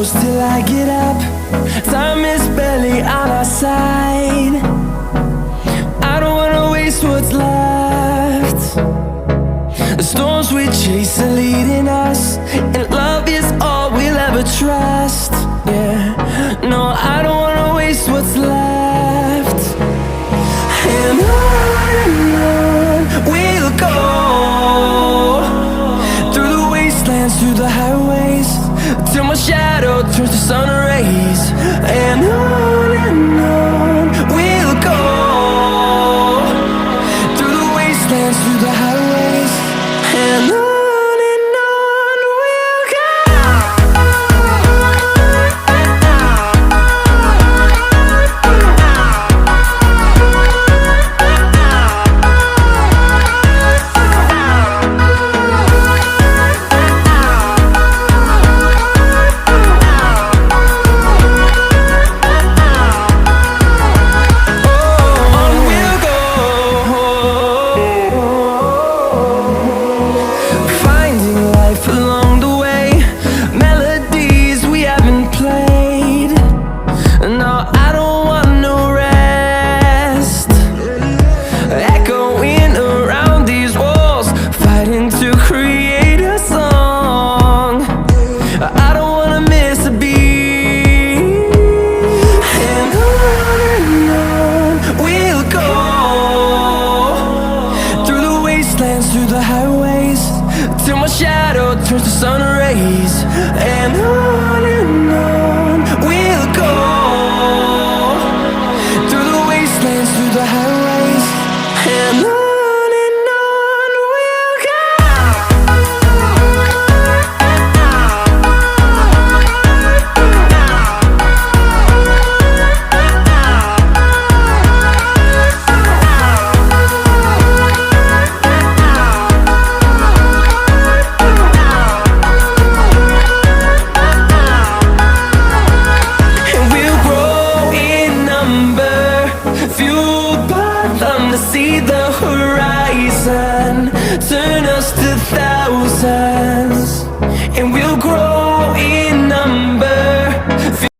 close till I get up. Time is barely on our side. I don't wanna waste what's left. The storms we chase are leading us, and love is all we'll ever trust. Yeah, no, I don't wanna waste what's left. And on we'll go, through the wastelands, through the highways, till my shadow turns to sun rays. And on we'll go, through the wastelands, through the highways, and on we'll go. Through the highways, till my shadow turns to sun rays. And on